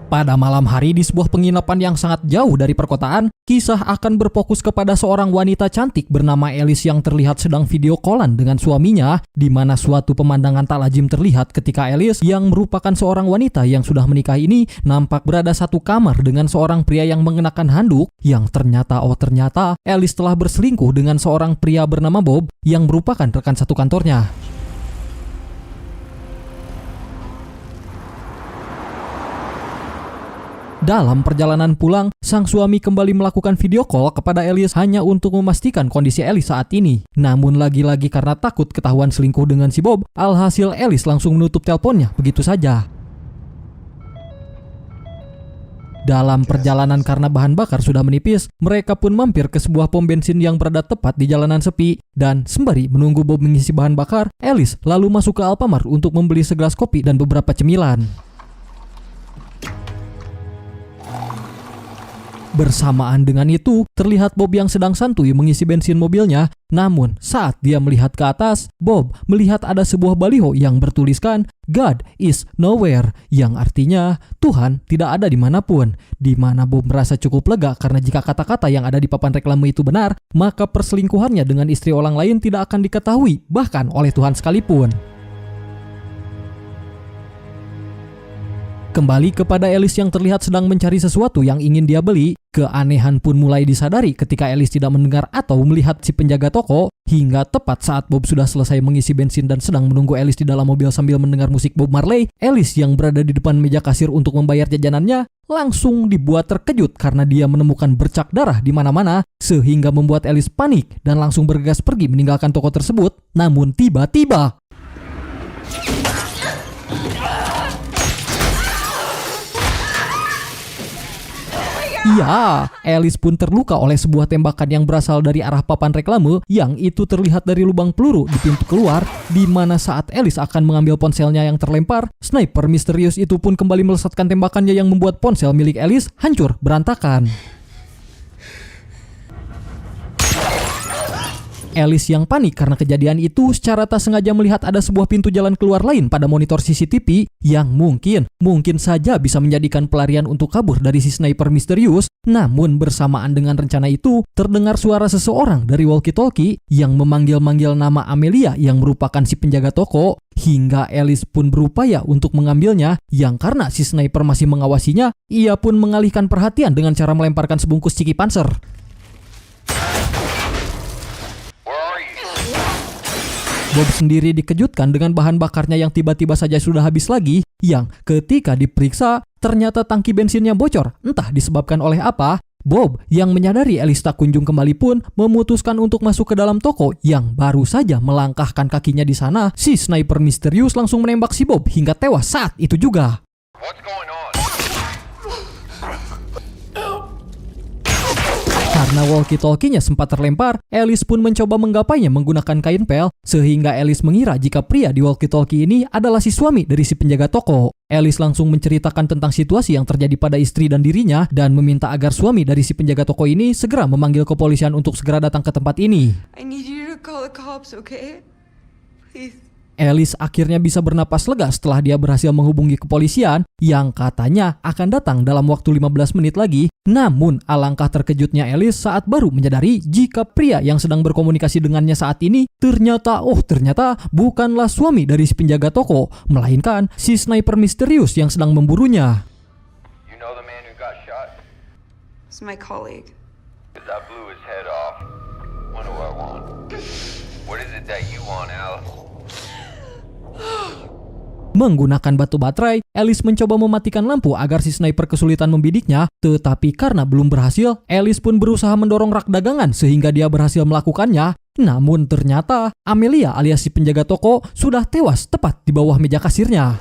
Pada malam hari di sebuah penginapan yang sangat jauh dari perkotaan, kisah akan berfokus kepada seorang wanita cantik bernama Alice yang terlihat sedang video callan dengan suaminya, di mana suatu pemandangan tak lazim terlihat ketika Alice yang merupakan seorang wanita yang sudah menikah ini nampak berada satu kamar dengan seorang pria yang mengenakan handuk, yang ternyata Alice telah berselingkuh dengan seorang pria bernama Bob yang merupakan rekan satu kantornya. Dalam perjalanan pulang, sang suami kembali melakukan video call kepada Alice hanya untuk memastikan kondisi Alice saat ini. Namun lagi-lagi karena takut ketahuan selingkuh dengan si Bob, alhasil Alice langsung menutup teleponnya begitu saja. Dalam perjalanan karena bahan bakar sudah menipis, mereka pun mampir ke sebuah pom bensin yang berada tepat di jalanan sepi. Dan sembari menunggu Bob mengisi bahan bakar, Alice lalu masuk ke Alfamart untuk membeli segelas kopi dan beberapa cemilan. Bersamaan dengan itu, terlihat Bob yang sedang santuy mengisi bensin mobilnya. Namun, saat dia melihat ke atas, Bob melihat ada sebuah baliho yang bertuliskan God is nowhere, yang artinya Tuhan tidak ada dimanapun. Di mana Bob merasa cukup lega karena jika kata-kata yang ada di papan reklame itu benar, maka perselingkuhannya dengan istri orang lain tidak akan diketahui, bahkan oleh Tuhan sekalipun. Kembali kepada Alice yang terlihat sedang mencari sesuatu yang ingin dia beli, keanehan pun mulai disadari ketika Alice tidak mendengar atau melihat si penjaga toko, hingga tepat saat Bob sudah selesai mengisi bensin dan sedang menunggu Alice di dalam mobil sambil mendengar musik Bob Marley, Alice yang berada di depan meja kasir untuk membayar jajanannya langsung dibuat terkejut karena dia menemukan bercak darah di mana-mana, sehingga membuat Alice panik dan langsung bergegas pergi meninggalkan toko tersebut. Namun tiba-tiba ya, Alice pun terluka oleh sebuah tembakan yang berasal dari arah papan reklame yang itu terlihat dari lubang peluru di pintu keluar, di mana saat Alice akan mengambil ponselnya yang terlempar, sniper misterius itu pun kembali melesatkan tembakannya yang membuat ponsel milik Alice hancur berantakan. Alice yang panik karena kejadian itu secara tak sengaja melihat ada sebuah pintu jalan keluar lain pada monitor CCTV yang mungkin saja bisa menjadikan pelarian untuk kabur dari si sniper misterius. Namun bersamaan dengan rencana itu, terdengar suara seseorang dari walkie-talkie yang memanggil-manggil nama Amelia yang merupakan si penjaga toko, hingga Alice pun berupaya untuk mengambilnya, yang karena si sniper masih mengawasinya, ia pun mengalihkan perhatian dengan cara melemparkan sebungkus ciki panser. Bob sendiri dikejutkan dengan bahan bakarnya yang tiba-tiba saja sudah habis lagi, yang ketika diperiksa ternyata tangki bensinnya bocor, entah disebabkan oleh apa. Bob yang menyadari Alice tak kunjung kembali pun memutuskan untuk masuk ke dalam toko, yang baru saja melangkahkan kakinya di sana, si sniper misterius langsung menembak si Bob hingga tewas saat itu juga. Karena walkie-talkie-nya sempat terlempar, Alice pun mencoba menggapainya menggunakan kain pel, sehingga Alice mengira jika pria di walkie-talkie ini adalah si suami dari si penjaga toko. Alice langsung menceritakan tentang situasi yang terjadi pada istri dan dirinya, dan meminta agar suami dari si penjaga toko ini segera memanggil kepolisian untuk segera datang ke tempat ini. I need you to call the cops, okay? Please. Alice akhirnya bisa bernapas lega setelah dia berhasil menghubungi kepolisian yang katanya akan datang dalam waktu 15 menit lagi. Namun alangkah terkejutnya Alice saat baru menyadari jika pria yang sedang berkomunikasi dengannya saat ini ternyata bukanlah suami dari si penjaga toko, melainkan si sniper misterius yang sedang memburunya. You know the man who got shot? It's my colleague. Because I blew his head off. What do I want? What is it that you want, Alice? Menggunakan batu baterai, Alice mencoba mematikan lampu agar si sniper kesulitan membidiknya, tetapi karena belum berhasil, Alice pun berusaha mendorong rak dagangan sehingga dia berhasil melakukannya. Namun ternyata Amelia alias si penjaga toko sudah tewas tepat di bawah meja kasirnya.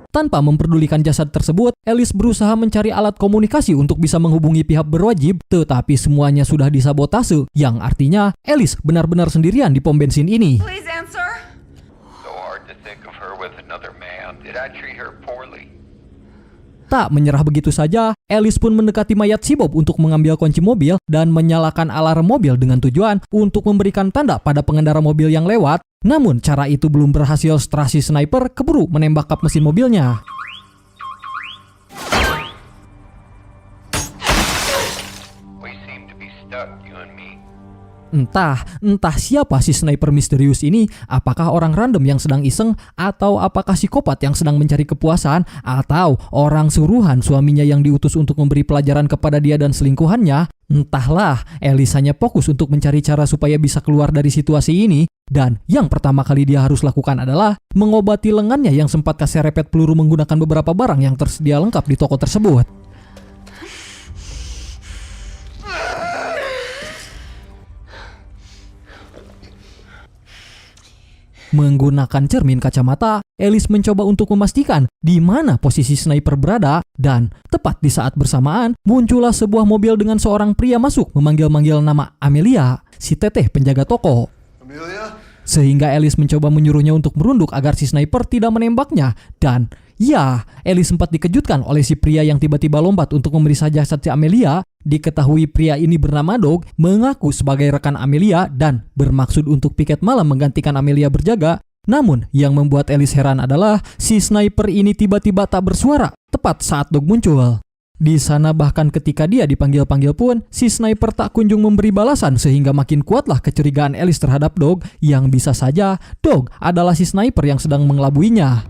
Tanpa memperdulikan jasad tersebut, Alice berusaha mencari alat komunikasi untuk bisa menghubungi pihak berwajib, tetapi semuanya sudah disabotase, yang artinya Alice benar-benar sendirian di pom bensin ini. Please answer. So hard to think of her with another man. Did I treat her poorly? Tak menyerah begitu saja, Alice pun mendekati mayat si Bob untuk mengambil kunci mobil dan menyalakan alarm mobil dengan tujuan untuk memberikan tanda pada pengendara mobil yang lewat. Namun cara itu belum berhasil setelah si sniper keburu menembak kap mesin mobilnya. We seem to be stuck, you and me. Entah siapa si sniper misterius ini, apakah orang random yang sedang iseng, atau apakah psikopat yang sedang mencari kepuasan, atau orang suruhan suaminya yang diutus untuk memberi pelajaran kepada dia dan selingkuhannya. Entahlah, Alice hanya fokus untuk mencari cara supaya bisa keluar dari situasi ini, dan yang pertama kali dia harus lakukan adalah mengobati lengannya yang sempat keserempet peluru menggunakan beberapa barang yang tersedia lengkap di toko tersebut. Menggunakan cermin kacamata, Alice mencoba untuk memastikan di mana posisi sniper berada, dan tepat di saat bersamaan muncullah sebuah mobil dengan seorang pria masuk memanggil-manggil nama Amelia, si teteh penjaga toko. Amelia? Sehingga Alice mencoba menyuruhnya untuk merunduk agar si sniper tidak menembaknya, dan ya, Alice sempat dikejutkan oleh si pria yang tiba-tiba lompat untuk memeriksa jasad si Amelia. Diketahui pria ini bernama Dog, mengaku sebagai rekan Amelia dan bermaksud untuk piket malam menggantikan Amelia berjaga. Namun yang membuat Alice heran adalah si sniper ini tiba-tiba tak bersuara tepat saat Dog muncul. Di sana bahkan ketika dia dipanggil-panggil pun, si sniper tak kunjung memberi balasan sehingga makin kuatlah kecurigaan Alice terhadap Dog, yang bisa saja Dog adalah si sniper yang sedang mengelabuinya.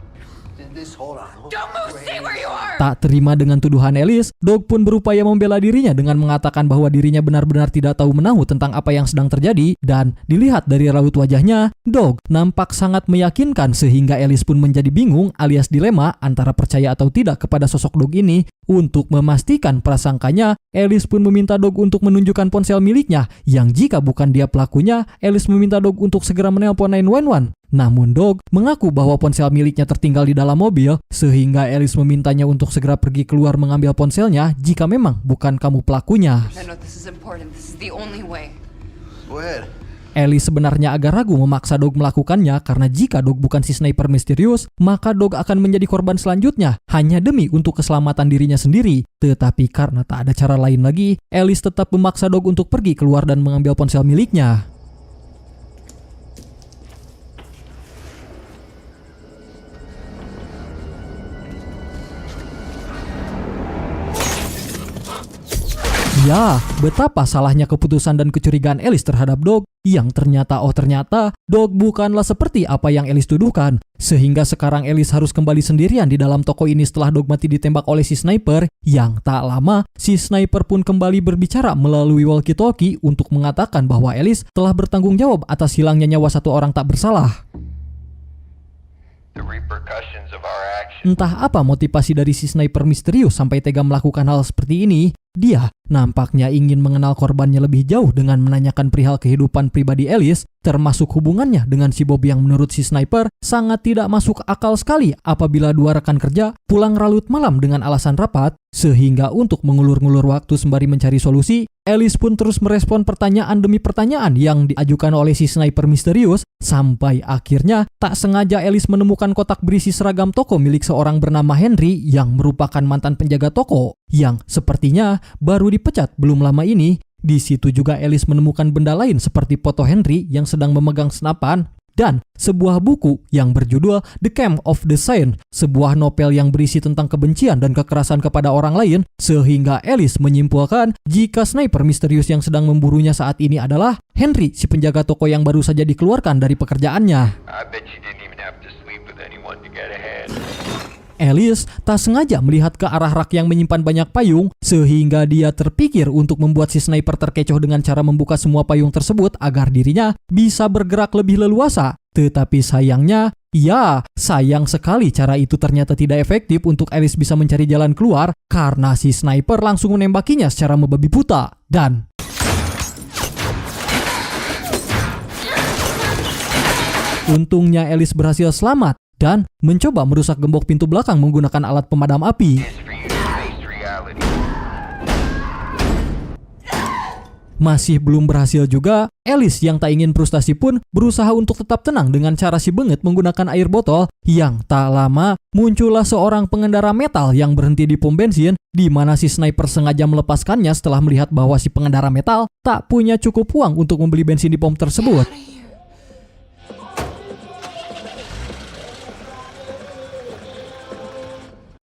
Don't move, stay where you are! Tak terima dengan tuduhan Alice, Dog pun berupaya membela dirinya dengan mengatakan bahwa dirinya benar-benar tidak tahu menahu tentang apa yang sedang terjadi, dan dilihat dari raut wajahnya, Dog nampak sangat meyakinkan sehingga Alice pun menjadi bingung alias dilema antara percaya atau tidak kepada sosok Dog ini. Untuk memastikan prasangkanya, Alice pun meminta Dog untuk menunjukkan ponsel miliknya, yang jika bukan dia pelakunya, Alice meminta Dog untuk segera menelpon 911. Namun Dog mengaku bahwa ponsel miliknya tertinggal di dalam mobil, sehingga Alice memintanya untuk segera pergi keluar mengambil ponselnya jika memang bukan kamu pelakunya. I know this is important. This is the only way. Go ahead. Alice sebenarnya agak ragu memaksa Dog melakukannya karena jika Dog bukan si sniper misterius, maka Dog akan menjadi korban selanjutnya hanya demi untuk keselamatan dirinya sendiri. Tetapi karena tak ada cara lain lagi, Alice tetap memaksa Dog untuk pergi keluar dan mengambil ponsel miliknya. Ya, betapa salahnya keputusan dan kecurigaan Alice terhadap Dog, yang ternyata Dog bukanlah seperti apa yang Alice tuduhkan. Sehingga sekarang Alice harus kembali sendirian di dalam toko ini setelah Dog mati ditembak oleh si sniper. Yang tak lama, si sniper pun kembali berbicara melalui walkie-talkie untuk mengatakan bahwa Alice telah bertanggung jawab atas hilangnya nyawa satu orang tak bersalah. The repercussions of our actions. Entah apa motivasi dari si sniper misterius sampai tega melakukan hal seperti ini. Dia nampaknya ingin mengenal korbannya lebih jauh dengan menanyakan perihal kehidupan pribadi Alice, termasuk hubungannya dengan si Bob yang menurut si sniper sangat tidak masuk akal sekali apabila dua rekan kerja pulang larut malam dengan alasan rapat. Sehingga untuk mengulur-ngulur waktu sembari mencari solusi, Alice pun terus merespon pertanyaan demi pertanyaan yang diajukan oleh si sniper misterius, sampai akhirnya tak sengaja Alice menemukan kotak berisi seragam toko milik seorang bernama Henry yang merupakan mantan penjaga toko yang sepertinya baru dipecat belum lama ini. Di situ juga Alice menemukan benda lain seperti foto Henry yang sedang memegang senapan dan sebuah buku yang berjudul The Camp of the Saint, sebuah novel yang berisi tentang kebencian dan kekerasan kepada orang lain, sehingga Alice menyimpulkan jika sniper misterius yang sedang memburunya saat ini adalah Henry, si penjaga toko yang baru saja dikeluarkan dari pekerjaannya. I bet you didn't even have to sleep with anyone to get ahead. Alice tak sengaja melihat ke arah rak yang menyimpan banyak payung, sehingga dia terpikir untuk membuat si sniper terkecoh dengan cara membuka semua payung tersebut agar dirinya bisa bergerak lebih leluasa. Tetapi sayangnya, ya, sayang sekali cara itu ternyata tidak efektif untuk Alice bisa mencari jalan keluar karena si sniper langsung menembakinya secara membabi buta. Dan untungnya Alice berhasil selamat dan mencoba merusak gembok pintu belakang menggunakan alat pemadam api. It's for you to face reality. Masih belum berhasil juga, Alice yang tak ingin frustasi pun berusaha untuk tetap tenang dengan cara si bengit menggunakan air botol. Yang tak lama, muncullah seorang pengendara metal yang berhenti di pom bensin, di mana si sniper sengaja melepaskannya setelah melihat bahwa si pengendara metal tak punya cukup uang untuk membeli bensin di pom tersebut.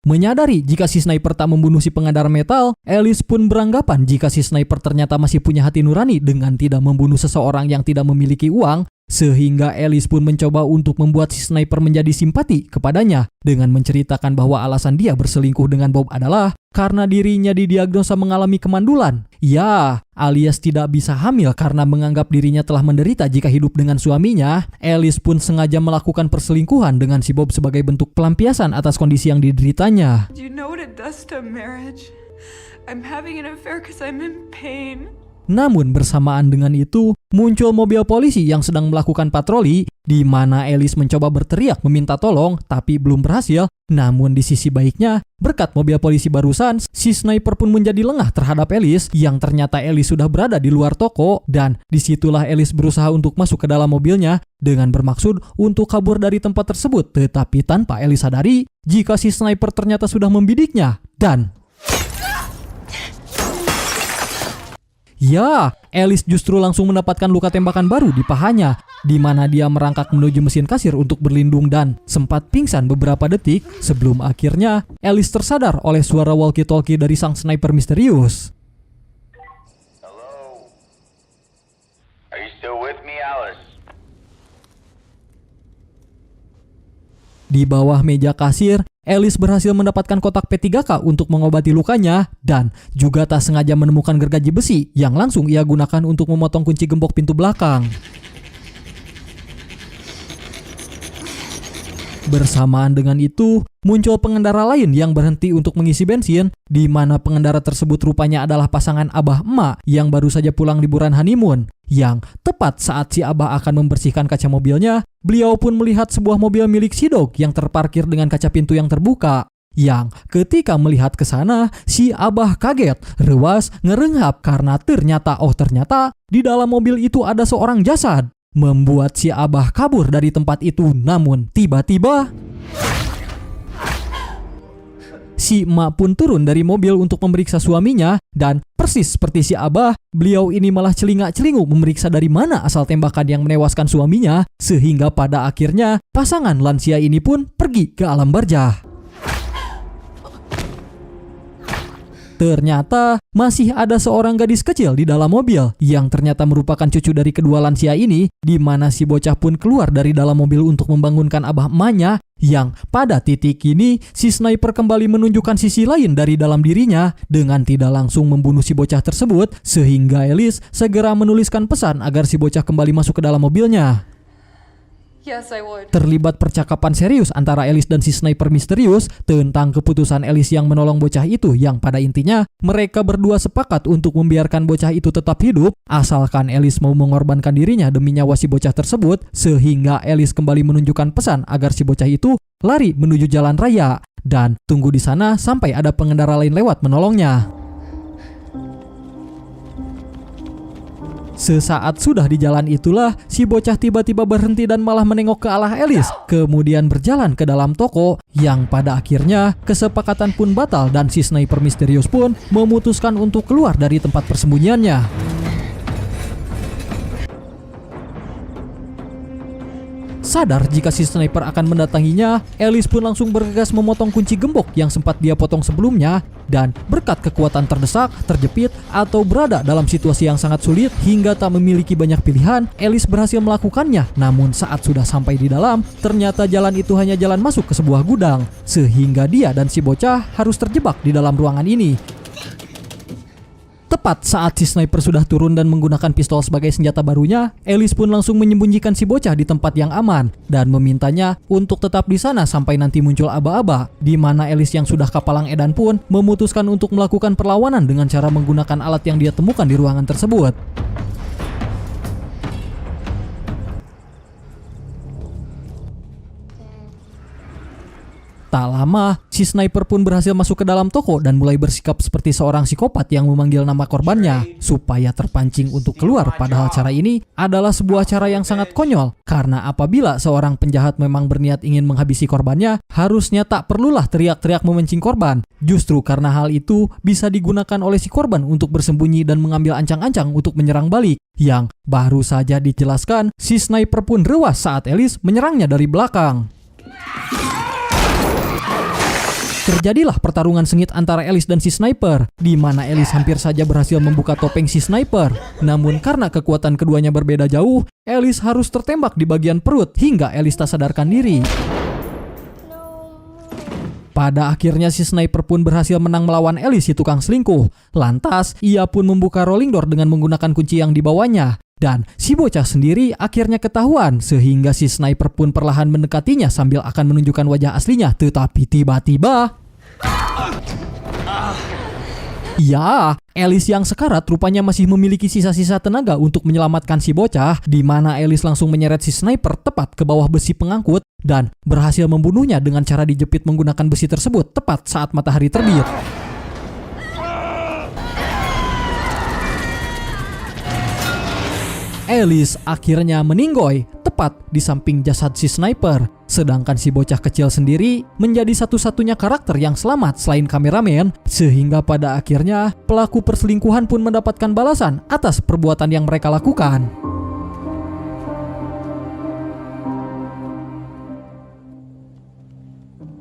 Menyadari jika si sniper tak membunuh si pengedar metal, Alice pun beranggapan jika si sniper ternyata masih punya hati nurani dengan tidak membunuh seseorang yang tidak memiliki uang, sehingga Alice pun mencoba untuk membuat si sniper menjadi simpati kepadanya dengan menceritakan bahwa alasan dia berselingkuh dengan Bob adalah karena dirinya didiagnosa mengalami kemandulan. Ya, alias tidak bisa hamil karena menganggap dirinya telah menderita jika hidup dengan suaminya. Alice pun sengaja melakukan perselingkuhan dengan si Bob sebagai bentuk pelampiasan atas kondisi yang dideritanya. Do you know what it does to marriage? I'm having an affair because I'm in pain. Namun bersamaan dengan itu, muncul mobil polisi yang sedang melakukan patroli, di mana Alice mencoba berteriak meminta tolong, tapi belum berhasil. Namun di sisi baiknya, berkat mobil polisi barusan, si sniper pun menjadi lengah terhadap Alice, yang ternyata Alice sudah berada di luar toko, dan disitulah Alice berusaha untuk masuk ke dalam mobilnya, dengan bermaksud untuk kabur dari tempat tersebut, tetapi tanpa Alice sadari, jika si sniper ternyata sudah membidiknya, dan ya, Alice justru langsung mendapatkan luka tembakan baru di pahanya, di mana dia merangkak menuju mesin kasir untuk berlindung dan sempat pingsan beberapa detik sebelum akhirnya Alice tersadar oleh suara walkie-talkie dari sang sniper misterius. Hello? Are you still with me, Alice? Di bawah meja kasir, Alice berhasil mendapatkan kotak P3K untuk mengobati lukanya dan juga tak sengaja menemukan gergaji besi yang langsung ia gunakan untuk memotong kunci gembok pintu belakang. Bersamaan dengan itu, muncul pengendara lain yang berhenti untuk mengisi bensin, di mana pengendara tersebut rupanya adalah pasangan abah emak yang baru saja pulang liburan honeymoon. Yang tepat saat si abah akan membersihkan kaca mobilnya, beliau pun melihat sebuah mobil milik si Dog yang terparkir dengan kaca pintu yang terbuka. Yang ketika melihat ke sana, si abah kaget, rewas, ngerenghap karena ternyata di dalam mobil itu ada seorang jasad. Membuat si abah kabur dari tempat itu, namun tiba-tiba si emak pun turun dari mobil untuk memeriksa suaminya dan persis seperti si abah, beliau ini malah celingak-celinguk memeriksa dari mana asal tembakan yang menewaskan suaminya, sehingga pada akhirnya pasangan lansia ini pun pergi ke alam barzah. Ternyata masih ada seorang gadis kecil di dalam mobil yang ternyata merupakan cucu dari kedua lansia ini, di mana si bocah pun keluar dari dalam mobil untuk membangunkan abah emaknya, yang pada titik ini si sniper kembali menunjukkan sisi lain dari dalam dirinya dengan tidak langsung membunuh si bocah tersebut, sehingga Alice segera menuliskan pesan agar si bocah kembali masuk ke dalam mobilnya. Yes, I would. Terlibat percakapan serius antara Alice dan si sniper misterius tentang keputusan Alice yang menolong bocah itu, yang pada intinya mereka berdua sepakat untuk membiarkan bocah itu tetap hidup asalkan Alice mau mengorbankan dirinya demi nyawa si bocah tersebut, sehingga Alice kembali menunjukkan pesan agar si bocah itu lari menuju jalan raya dan tunggu di sana sampai ada pengendara lain lewat menolongnya. Sesaat sudah di jalan itulah, si bocah tiba-tiba berhenti dan malah menengok ke arah Alice, kemudian berjalan ke dalam toko, yang pada akhirnya kesepakatan pun batal dan si sniper misterius pun memutuskan untuk keluar dari tempat persembunyiannya. Sadar jika si sniper akan mendatanginya, Alice pun langsung bergegas memotong kunci gembok yang sempat dia potong sebelumnya, dan berkat kekuatan terdesak, terjepit, atau berada dalam situasi yang sangat sulit hingga tak memiliki banyak pilihan, Alice berhasil melakukannya. Namun saat sudah sampai di dalam, ternyata jalan itu hanya jalan masuk ke sebuah gudang, sehingga dia dan si bocah harus terjebak di dalam ruangan ini. Tepat saat si sniper sudah turun dan menggunakan pistol sebagai senjata barunya, Alice pun langsung menyembunyikan si bocah di tempat yang aman dan memintanya untuk tetap di sana sampai nanti muncul aba-aba, di mana Alice yang sudah kapalang edan pun memutuskan untuk melakukan perlawanan dengan cara menggunakan alat yang dia temukan di ruangan tersebut. Tak lama, si sniper pun berhasil masuk ke dalam toko dan mulai bersikap seperti seorang psikopat yang memanggil nama korbannya supaya terpancing untuk keluar. Padahal cara ini adalah sebuah cara yang sangat konyol, karena apabila seorang penjahat memang berniat ingin menghabisi korbannya, harusnya tak perlulah teriak-teriak memancing korban. Justru karena hal itu bisa digunakan oleh si korban untuk bersembunyi dan mengambil ancang-ancang untuk menyerang balik. Yang baru saja dijelaskan, si sniper pun rewas saat Alice menyerangnya dari belakang. Terjadilah pertarungan sengit antara Alice dan si sniper, di mana Alice hampir saja berhasil membuka topeng si sniper. Namun karena kekuatan keduanya berbeda jauh, Alice harus tertembak di bagian perut hingga Alice tak sadarkan diri. Pada akhirnya si sniper pun berhasil menang melawan Alice si tukang selingkuh. Lantas, ia pun membuka rolling door dengan menggunakan kunci yang dibawanya. Dan si bocah sendiri akhirnya ketahuan, sehingga si sniper pun perlahan mendekatinya sambil akan menunjukkan wajah aslinya. Tetapi tiba-tiba, ya, Alice yang sekarat rupanya masih memiliki sisa-sisa tenaga untuk menyelamatkan si bocah, di mana Alice langsung menyeret si sniper tepat ke bawah besi pengangkut dan berhasil membunuhnya dengan cara dijepit menggunakan besi tersebut tepat saat matahari terbit. Alice akhirnya meninggoy tepat di samping jasad si sniper. Sedangkan si bocah kecil sendiri menjadi satu-satunya karakter yang selamat selain kameramen, sehingga pada akhirnya pelaku perselingkuhan pun mendapatkan balasan atas perbuatan yang mereka lakukan.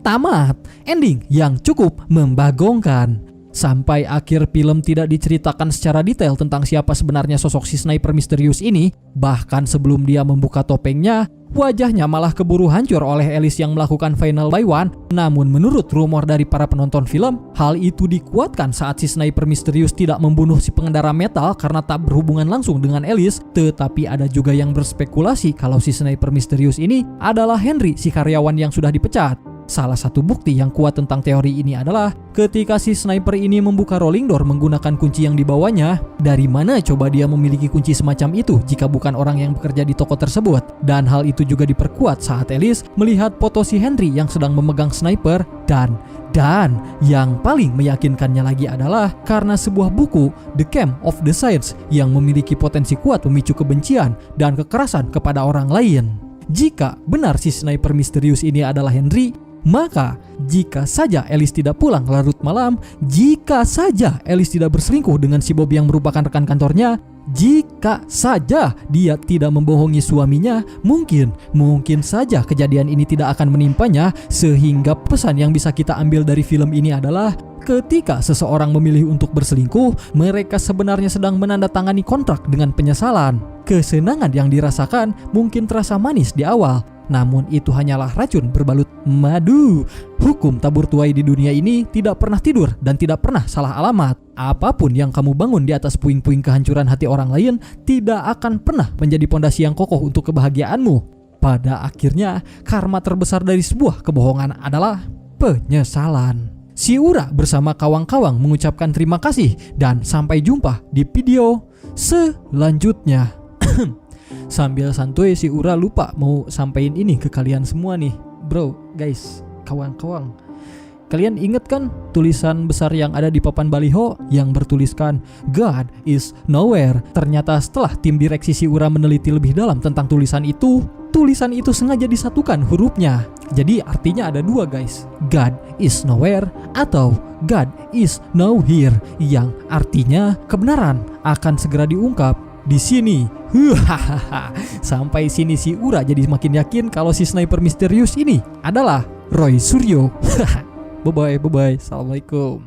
Tamat, ending yang cukup membagongkan. Sampai akhir film tidak diceritakan secara detail tentang siapa sebenarnya sosok si sniper misterius ini. Bahkan sebelum dia membuka topengnya, wajahnya malah keburu hancur oleh Alice yang melakukan final by one. Namun menurut rumor dari para penonton film, hal itu dikuatkan saat si sniper misterius tidak membunuh si pengendara metal karena tak berhubungan langsung dengan Alice. Tetapi ada juga yang berspekulasi kalau si sniper misterius ini adalah Henry, si karyawan yang sudah dipecat. Salah satu bukti yang kuat tentang teori ini adalah ketika si sniper ini membuka rolling door menggunakan kunci yang dibawanya. Dari mana coba dia memiliki kunci semacam itu jika bukan orang yang bekerja di toko tersebut? Dan hal itu juga diperkuat saat Alice melihat foto si Henry yang sedang memegang sniper. Dan yang paling meyakinkannya lagi adalah karena sebuah buku The Camp of the Saints yang memiliki potensi kuat memicu kebencian dan kekerasan kepada orang lain. Jika benar si sniper misterius ini adalah Henry, maka jika saja Alice tidak pulang larut malam, jika saja Alice tidak berselingkuh dengan si Bob yang merupakan rekan kantornya, jika saja dia tidak membohongi suaminya, mungkin saja kejadian ini tidak akan menimpanya. Sehingga pesan yang bisa kita ambil dari film ini adalah ketika seseorang memilih untuk berselingkuh, mereka sebenarnya sedang menandatangani kontrak dengan penyesalan. Kesenangan yang dirasakan mungkin terasa manis di awal, namun itu hanyalah racun berbalut madu. Hukum tabur tuai di dunia ini tidak pernah tidur dan tidak pernah salah alamat. Apapun yang kamu bangun di atas puing-puing kehancuran hati orang lain tidak akan pernah menjadi pondasi yang kokoh untuk kebahagiaanmu. Pada akhirnya, karma terbesar dari sebuah kebohongan adalah penyesalan. Si Ura bersama kawang-kawang mengucapkan terima kasih dan sampai jumpa di video selanjutnya. Sambil santuy si Ura lupa mau sampein ini ke kalian semua nih. Bro, guys, kawan-kawan, kalian inget kan tulisan besar yang ada di papan baliho yang bertuliskan God is nowhere? Ternyata setelah tim direksi si Ura meneliti lebih dalam tentang tulisan itu sengaja disatukan hurufnya. Jadi artinya ada dua, guys. God is nowhere atau God is now here, yang artinya kebenaran akan segera diungkap di sini. Sampai sini si Ura jadi makin yakin kalau si sniper misterius ini adalah Roy Suryo. Bye bye. Assalamualaikum.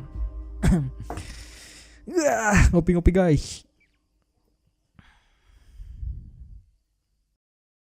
Ngopi-ngopi guys.